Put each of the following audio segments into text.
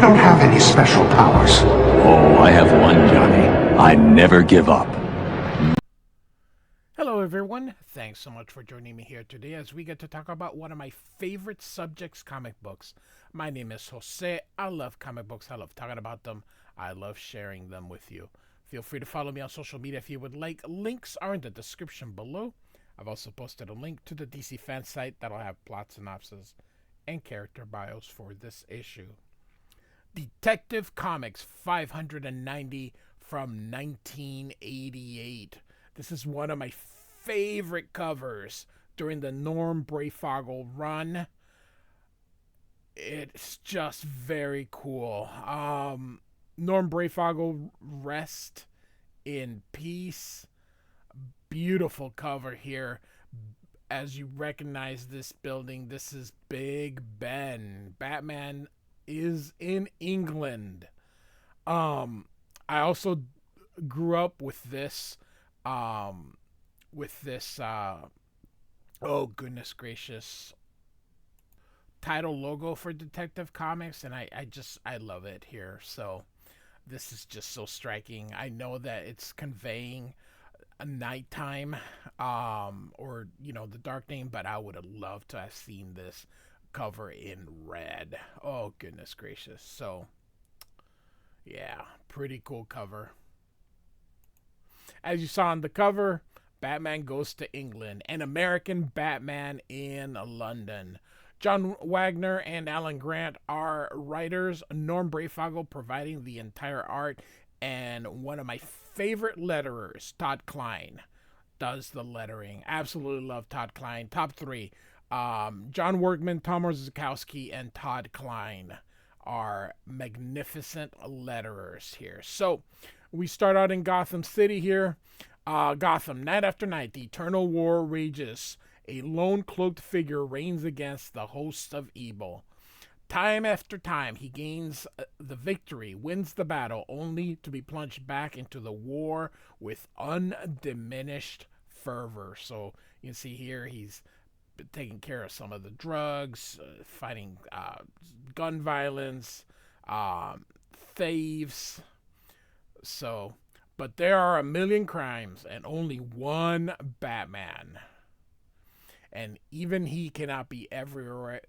don't have any special powers. Oh, I have one, Johnny. I never give up. Hello everyone, thanks so much for joining me here today as we get to talk about one of my favorite subjects, comic books. My name is Jose, I love comic books, I love talking about them, I love sharing them with you. Feel free to follow me on social media if you would like. Links are in the description below. I've also posted a link to the DC fan site that'll have plot synopsis and character bios for this issue. Detective Comics 590 from 1988. This is one of my favorite covers during the Norm Breyfogle run. It's just very cool. Norm Breyfogle, rest in peace. Beautiful cover here. As you recognize this building, this is Big Ben. Batman is in England. I also grew up with this oh goodness gracious, title logo for Detective Comics, and I love it here. So this is just so striking. I know that it's conveying a nighttime or the dark name, but I would have loved to have seen this cover in red. Oh goodness gracious. So yeah, pretty cool cover. As you saw on the cover, Batman goes to England, an American Batman in London. John Wagner and Alan Grant are writers, Norm Breyfogle providing the entire art, and one of my favorite letterers, Todd Klein, does the lettering. Absolutely love Todd Klein. Top three. John Workman, Tom Orzechowski, and Todd Klein are magnificent letterers here. So we start out in Gotham City here. Gotham, night after night, the eternal war rages. A lone cloaked figure reigns against the hosts of evil. Time after time, he gains the victory, wins the battle, only to be plunged back into the war with undiminished fervor. So you can see here he's taking care of some of the drugs, fighting gun violence, thieves. So, but there are a million crimes and only one Batman. And even he cannot be everywhere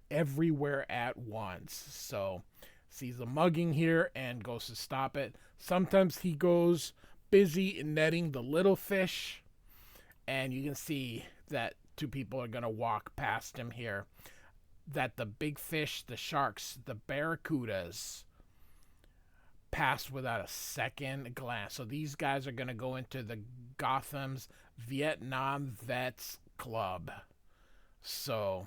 at once. So, sees a mugging here and goes to stop it. Sometimes he goes busy netting the little fish. And you can see that two people are going to walk past him here. That the big fish, the sharks, the barracudas pass without a second glance. So these guys are going to go into the Gotham's Vietnam Vets Club. So,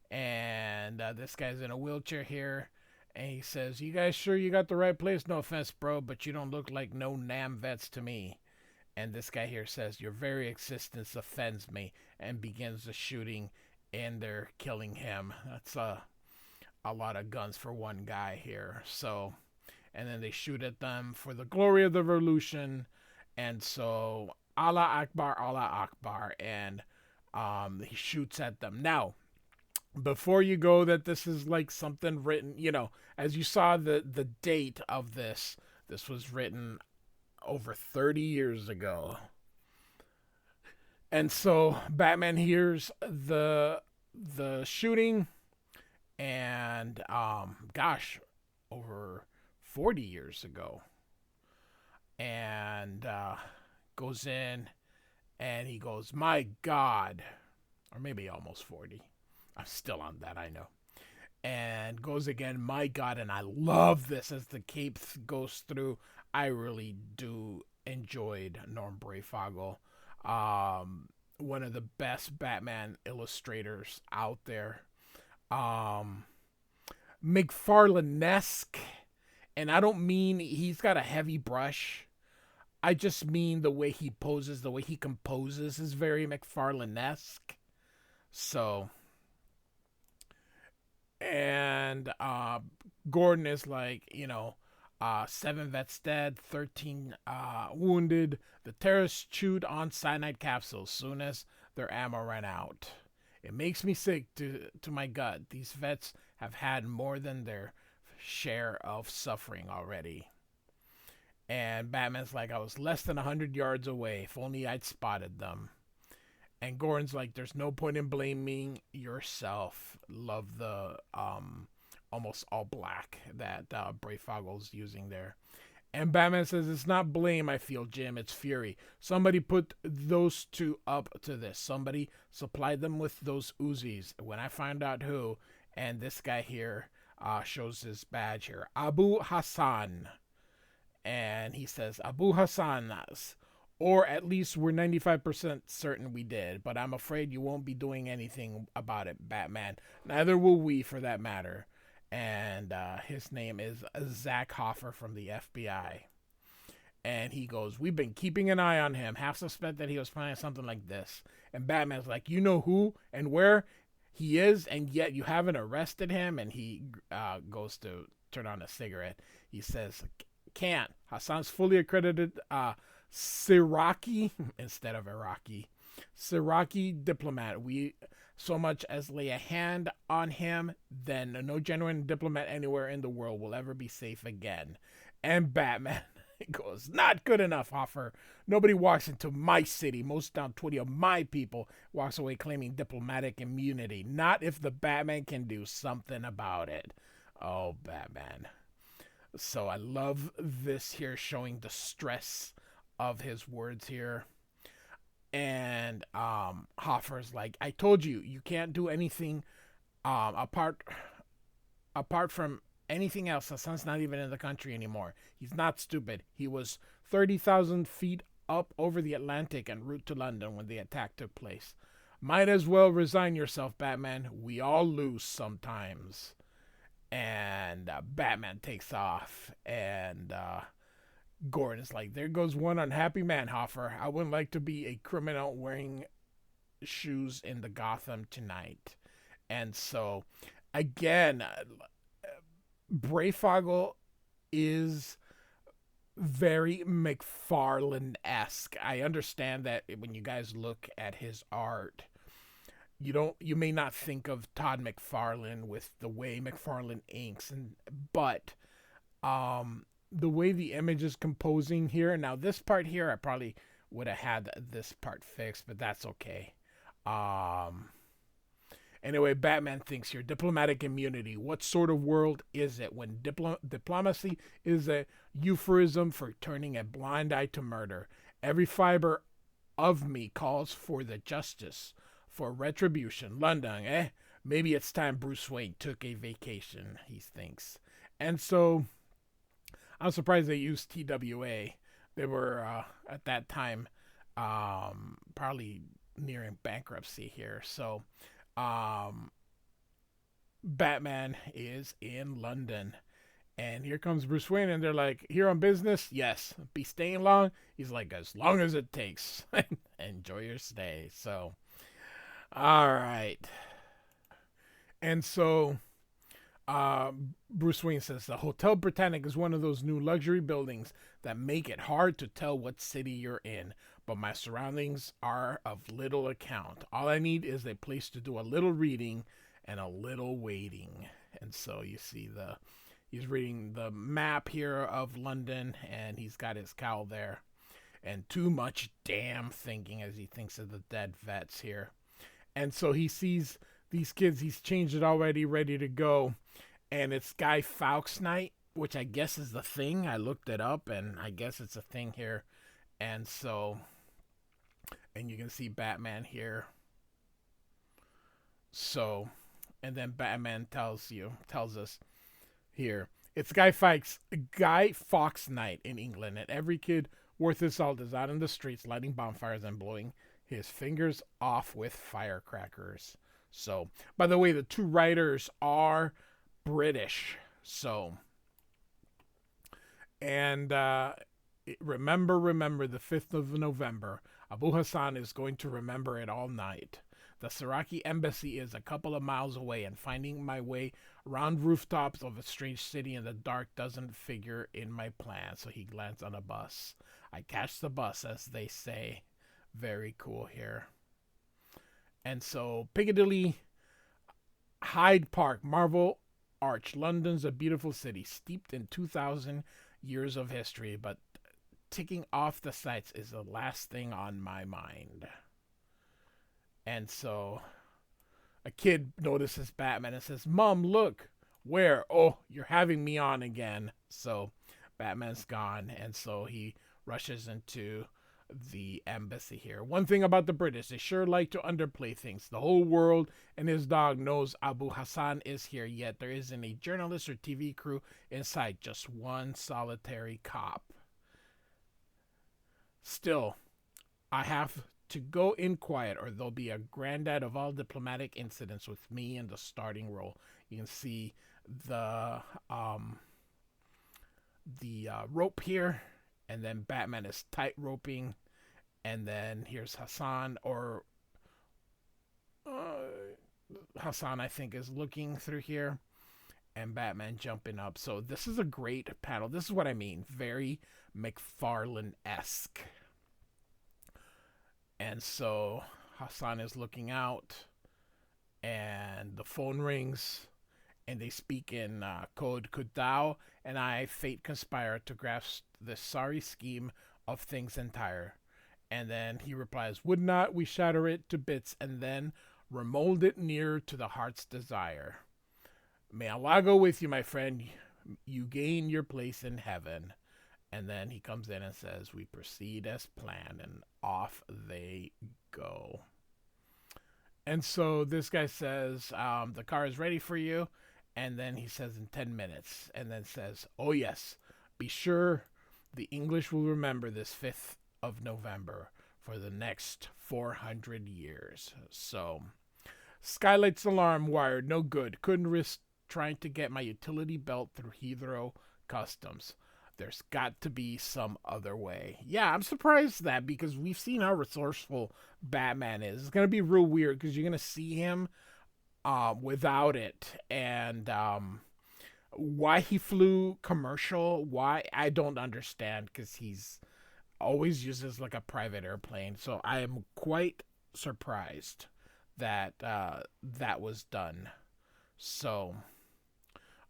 and this guy's in a wheelchair here. And he says, "You guys sure you got the right place? No offense, bro, but you don't look like no Nam vets to me." And this guy here says, "Your very existence offends me," and begins the shooting, and they're killing him. That's a lot of guns for one guy here. So, and then they shoot at them for the glory of the revolution. And so, Allah Akbar, and he shoots at them. Now, before you go that this is like something written, as you saw the date of this was written over 30 years ago. And so Batman hears the shooting, and over 40 years ago, and goes in and he goes, "My God," or maybe almost 40. I'm still on that, I know. And goes again, "My God," and I love this as the cape goes through. I really do enjoyed Norm Breyfogle. One of the best Batman illustrators out there. McFarlane-esque, and I don't mean he's got a heavy brush. I just mean the way he poses, the way he composes is very McFarlane-esque. So, and Gordon is like, 7 vets dead, 13 wounded. The terrorists chewed on cyanide capsules soon as their ammo ran out. It makes me sick to my gut. These vets have had more than their share of suffering already. And Batman's like, I was less than 100 yards away. If only I'd spotted them. And Gordon's like, there's no point in blaming yourself. Love the almost all black that Breyfogle's using there. And Batman says, it's not blame I feel, Jim. It's fury. Somebody put those two up to this. Somebody supplied them with those Uzis. When I find out who, and this guy here shows his badge here. Abu Hassan. And he says, Abu Hassan's. Or at least we're 95% certain we did. But I'm afraid you won't be doing anything about it, Batman. Neither will we, for that matter. And his name is Zach Hoffer from the FBI. And he goes, we've been keeping an eye on him. Half suspect that he was planning something like this. And Batman's like, you know who and where he is, and yet you haven't arrested him. And he goes to turn on a cigarette. He says, can't. Hassan's fully accredited Syraqi instead of Iraqi. Syraqi diplomat. We so much as lay a hand on him, then no genuine diplomat anywhere in the world will ever be safe again. And Batman goes, not good enough, Hoffer. Nobody walks into my city. Most down 20 of my people walks away claiming diplomatic immunity. Not if the Batman can do something about it. Oh, Batman. So I love this here, showing the stress of his words here. And Hoffer's like, I told you, you can't do anything apart from anything else. Hassan's not even in the country anymore. He's not stupid. He was 30,000 feet up over the Atlantic en route to London when the attack took place. Might as well resign yourself, Batman. We all lose sometimes. And Batman takes off. And Gordon's like, there goes one unhappy man, Hoffer. I wouldn't like to be a criminal wearing shoes in the Gotham tonight. And so, again, Breyfogle is very McFarlane-esque. I understand that when you guys look at his art, you may not think of Todd McFarlane with the way McFarlane inks, but the way the image is composing here. Now this part here, I probably would have had this part fixed, but that's okay. Anyway, Batman thinks here, diplomatic immunity. What sort of world is it when diplomacy is a euphemism for turning a blind eye to murder? Every fiber of me calls for the justice, for retribution. London, eh? Maybe it's time Bruce Wayne took a vacation, he thinks. And so, I'm surprised they used TWA. They were, at that time, probably nearing bankruptcy here. So, Batman is in London. And here comes Bruce Wayne, and they're like, here on business? Yes. Be staying long? He's like, as long as it takes. Enjoy your stay. So, all right. And so, Bruce Wayne says, the Hotel Britannic is one of those new luxury buildings that make it hard to tell what city you're in. But my surroundings are of little account. All I need is a place to do a little reading and a little waiting. And so you see he's reading the map here of London, and he's got his cowl there. And too much damn thinking as he thinks of the dead vets here. And so he sees these kids, he's changed it already, ready to go. And it's Guy Fawkes Night, which I guess is the thing. I looked it up, and I guess it's a thing here. And so, and you can see Batman here. So, and then Batman tells us here, it's Guy Fawkes Night in England, and every kid worth his salt is out in the streets lighting bonfires and blowing his fingers off with firecrackers. So, by the way, the two writers are British. So, and remember, the 5th of November. Abu Hassan is going to remember it all night. The Syraqi embassy is a couple of miles away, and finding my way around rooftops of a strange city in the dark doesn't figure in my plan. So he glanced on a bus. I catch the bus, as they say. Very cool here. And so Piccadilly, Hyde Park, Marvel arch. London's a beautiful city, steeped in 2,000 years of history, but ticking off the sights is the last thing on my mind. And so a kid notices Batman and says, "Mom, look." "Where?" "Oh, you're having me on again." So Batman's gone, and so he rushes into the embassy here. One thing about the British, they sure like to underplay things. The whole world and his dog knows Abu Hassan is here, yet there isn't a journalist or TV crew inside, just one solitary cop. Still, I have to go in quiet or there'll be a granddad of all diplomatic incidents with me in the starting role. You can see the rope here, and then Batman is tight roping, and then here's Hassan, or Hassan I think is looking through here, and Batman jumping up. So this is a great panel. This is what I mean, very McFarlane-esque. And so Hassan is looking out, and the phone rings, and they speak in code Kudao, and I fate conspire to grasp this sorry scheme of things entire. And then he replies, "Would not we shatter it to bits and then remold it near to the heart's desire? May Allah go with you, my friend. You gain your place in heaven." And then he comes in and says, "We proceed as planned," and off they go. And so this guy says, "The car is ready for you." And then he says, "In 10 minutes. And then says, "Oh yes, be sure the English will remember this 5th of November for the next 400 years. So, skylight's alarm wired, no good. Couldn't risk trying to get my utility belt through Heathrow Customs. There's got to be some other way." Yeah, I'm surprised that, because we've seen how resourceful Batman is. It's going to be real weird because you're going to see him without it. And why he flew commercial, why, I don't understand, because he's always uses like a private airplane. So I am quite surprised that that was done. So,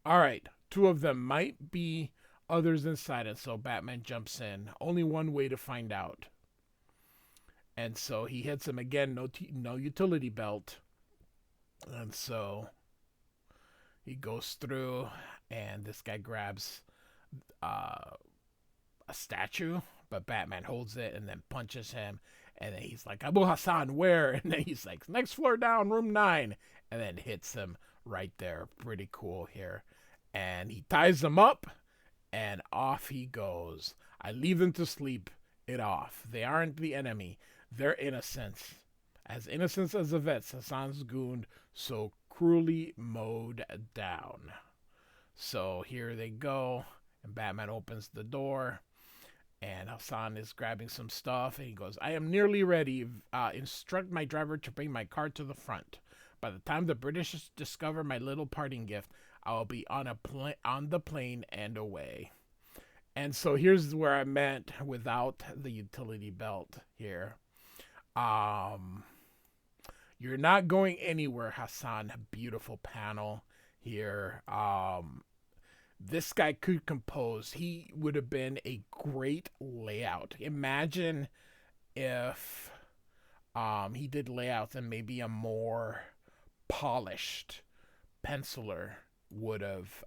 all right, 2 of them might be others inside, and so Batman jumps in. Only one way to find out. And so he hits him again, no utility belt. And so he goes through, and this guy grabs a statue, but Batman holds it and then punches him. And then he's like, "Abu Hassan, where?" And then he's like, "Next floor down, room 9. And then hits him right there. Pretty cool here. And he ties him up, and off he goes. I leave them to sleep it off. They aren't the enemy. They're innocents. As innocent as the vets Hassan's goon so cruelly mowed down." So here they go, and Batman opens the door, and Hassan is grabbing some stuff, and he goes, "I am nearly ready. Instruct my driver to bring my car to the front. By the time the British discover my little parting gift, I will be on the plane and away." And so here's where I meant without the utility belt here. You're not going anywhere, Hassan. Beautiful panel here. This guy could compose. He would have been a great layout. Imagine if he did layouts, and maybe a more polished penciler would have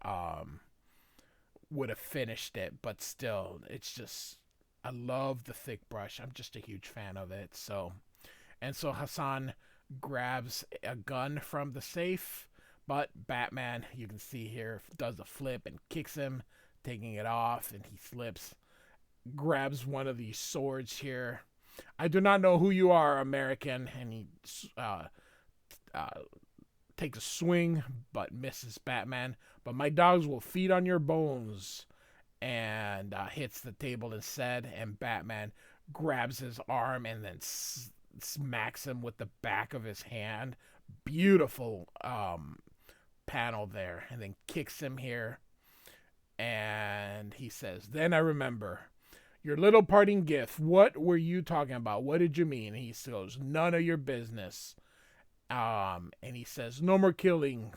finished it. But still, it's just, I love the thick brush. I'm just a huge fan of it. So, and so Hassan grabs a gun from the safe, but Batman, you can see here, does a flip and kicks him, taking it off, and he slips, grabs one of these swords here. "I do not know who you are, American," and he takes a swing, but misses Batman. "But my dogs will feed on your bones," and hits the table instead, and Batman grabs his arm and then smacks him with the back of his hand. Beautiful panel there, and then kicks him here, and he says, "Then I remember. Your little parting gift. What were you talking about? What did you mean?" And he goes, "None of your business." And he says, "No more killing.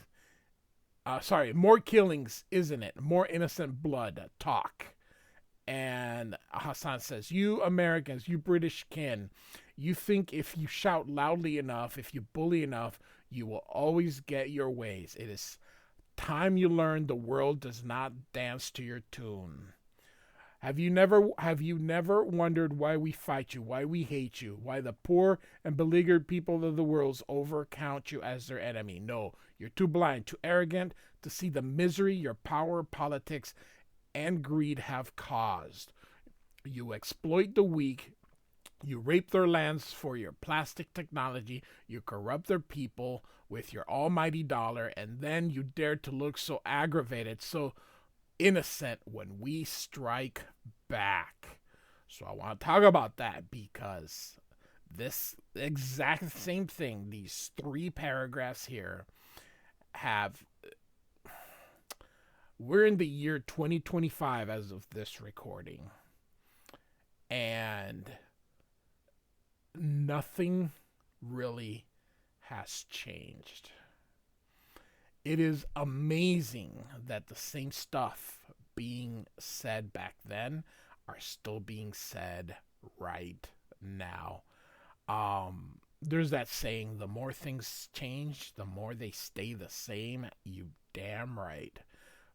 more killings, isn't it? More innocent blood talk. And Hassan says, you Americans, you British kin, you think if you shout loudly enough, if you bully enough, you will always get your ways. It is time you learn the world does not dance to your tune. Have you never wondered why we fight you, why we hate you, why the poor and beleaguered people of the world overcount you as their enemy? No, you're too blind, too arrogant to see the misery your power, politics, and greed have caused. You exploit the weak, you rape their lands for your plastic technology, you corrupt their people with your almighty dollar, and then you dare to look so aggravated, so innocent when we strike back. So I want to talk about that because this exact same thing, these 3 paragraphs here, have. We're in the year 2025 as of this recording, and nothing really has changed. It is amazing that the same stuff being said back then are still being said right now. There's that saying, the more things change, the more they stay the same. You damn right.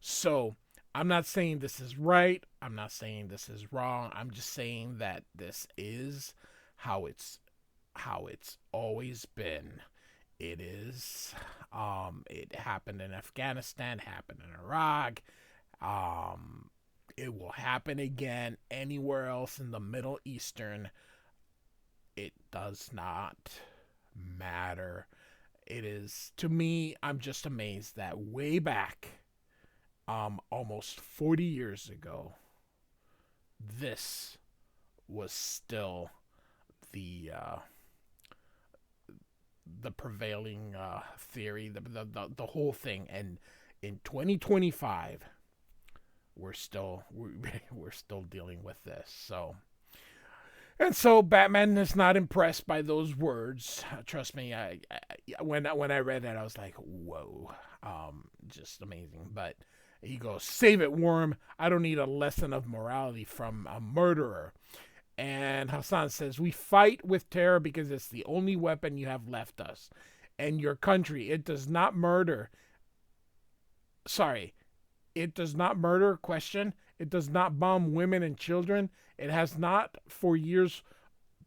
So I'm not saying this is right. I'm not saying this is wrong. I'm just saying that this is how it's always been. It is. It happened in Afghanistan, happened in Iraq. It will happen again anywhere else in the Middle Eastern. It does not matter. It is, to me, I'm just amazed that way back, almost 40 years ago, this was still the prevailing theory, the whole thing. And in 2025, we're still dealing with this. So Batman is not impressed by those words. Trust me, when I read that, I was like, whoa, just amazing. But he goes, save it, Worm. I don't need a lesson of morality from a murderer. And Hassan says, we fight with terror because it's the only weapon you have left us. And your country, it does not murder. It does not murder, question. It does not bomb women and children. It has not for years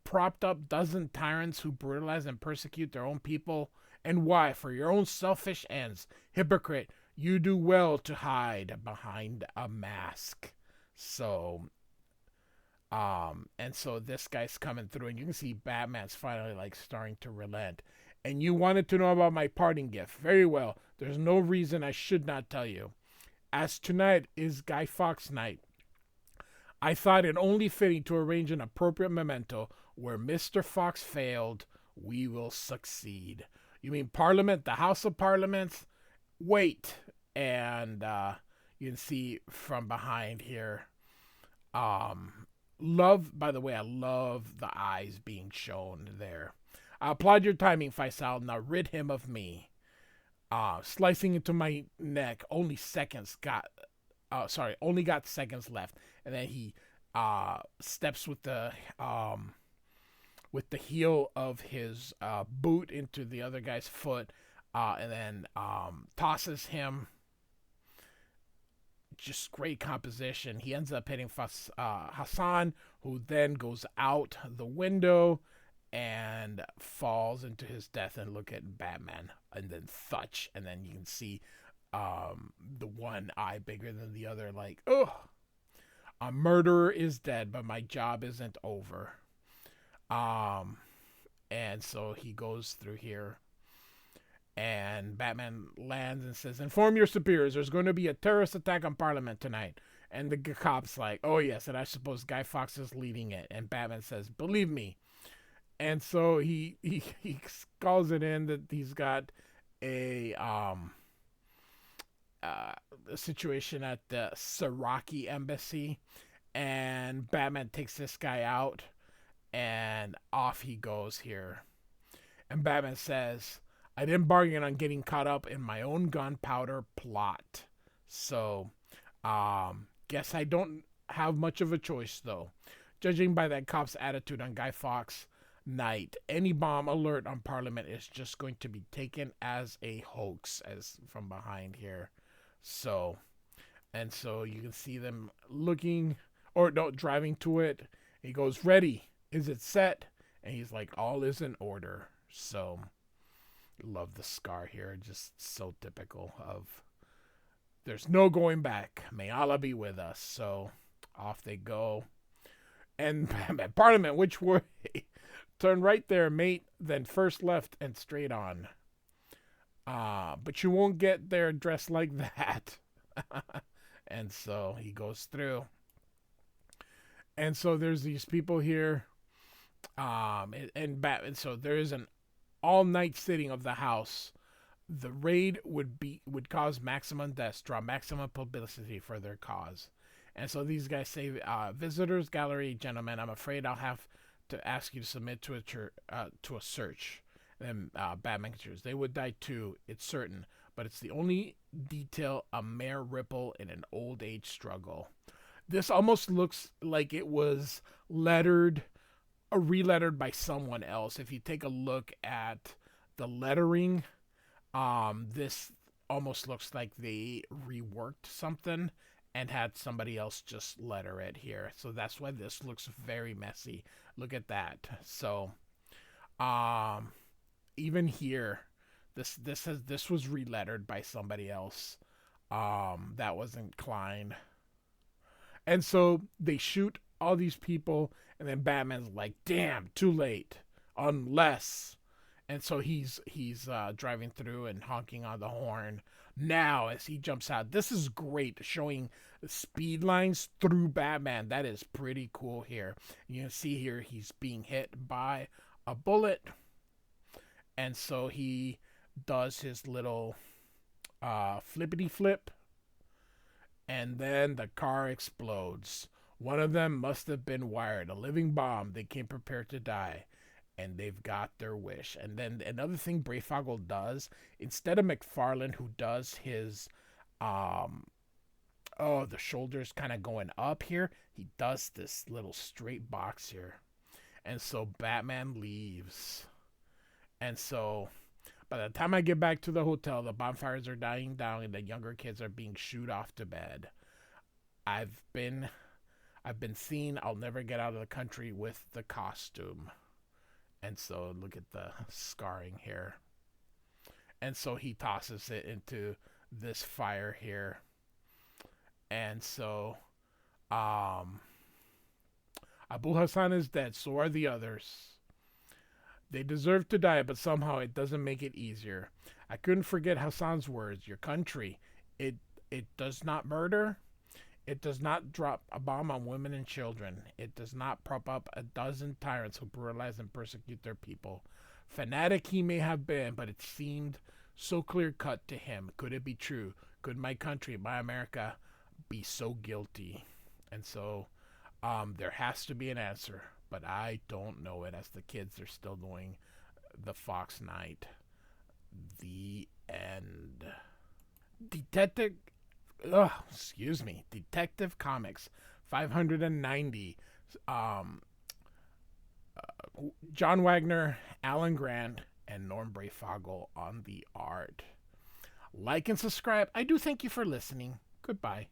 propped up dozen tyrants who brutalize and persecute their own people. And why? For your own selfish ends. Hypocrite, you do well to hide behind a mask. So, and so this guy's coming through, and you can see Batman's finally like starting to relent. And you wanted to know about my parting gift. Very well. There's no reason I should not tell you. As tonight is Guy Fawkes Night, I thought it only fitting to arrange an appropriate memento. Where Mr. Fawkes failed, we will succeed. You mean Parliament, the House of Parliaments? Wait. And you can see from behind here. By the way, I love the eyes being shown there. I applaud your timing, Faisal. Now rid him of me. Slicing into my neck, only got seconds left. And then he steps with the heel of his boot into the other guy's foot, and then tosses him. Just great composition. He ends up hitting Hassan, who then goes out the window and falls into his death. And look at Batman, and then Thutch, and then you can see the one eye bigger than the other, like, ugh. A murderer is dead, but my job isn't over. And so he goes through here, and Batman lands and says, inform your superiors, there's going to be a terrorist attack on Parliament tonight. And the cop's like, oh yes, and I suppose Guy Fawkes is leading it. And Batman says, believe me. And so he calls it in that he's got a situation at the Syraqi embassy, and Batman takes this guy out, and off he goes here. And Batman says, I didn't bargain on getting caught up in my own gunpowder plot. So, guess I don't have much of a choice, though. Judging by that cop's attitude on Guy Fawkes Night, any bomb alert on Parliament is just going to be taken as a hoax, as from behind here. So, and so you can see them looking, or no, driving to it. He goes, "Ready? Is it set?" And he's like, "All is in order." So, love the scar here. Just so typical of, there's no going back. May Allah be with us. So, off they go. And Parliament, which way? Turn right there, mate. Then first left and straight on. But you won't get there dressed like that. And so he goes through. And so there's these people here. And so there is an all-night sitting of the House. The raid would cause maximum deaths, draw maximum publicity for their cause. And so these guys say, visitors gallery, gentlemen, I'm afraid I'll have to ask you to submit to a search. And Batman continues, they would die too, it's certain, but it's the only detail, a mere ripple in an old age struggle. This almost looks like it was relettered by someone else. If you take a look at the lettering, this almost looks like they reworked something and had somebody else just letter it here. So that's why this looks very messy. Look at that. So, even here, this was relettered by somebody else. That wasn't Klein. And so they shoot all these people, and then Batman's like, "Damn, too late, unless." And so he's driving through and honking on the horn now as he jumps out. This is great, showing the speed lines through Batman. That is pretty cool here. You can see here he's being hit by a bullet. And so he does his little flippity flip. And then the car explodes. One of them must have been wired. A living bomb. They came prepared to die. And they've got their wish. And then another thing Breyfogle does, instead of McFarlane, who does his, the shoulders kind of going up here, he does this little straight box here. And so Batman leaves. And so by the time I get back to the hotel, the bonfires are dying down and the younger kids are being shooed off to bed. I've been seen. I'll never get out of the country with the costume. And so look at the scarring here. And so he tosses it into this fire here. And so Abu Hassan is dead. So are the others. They deserve to die, but somehow it doesn't make it easier. I couldn't forget Hassan's words. Your country, it does not murder. It does not drop a bomb on women and children. It does not prop up a dozen tyrants who brutalize and persecute their people. Fanatic he may have been, but it seemed so clear-cut to him. Could it be true? Could my country, my America, be so guilty? And so there has to be an answer, but I don't know it, as the kids are still doing the Fawkes Night. The end. Detective Comics 590. John Wagner, Alan Grant, and Norm Breyfogle on the art. Like and subscribe. I do thank you for listening. Goodbye.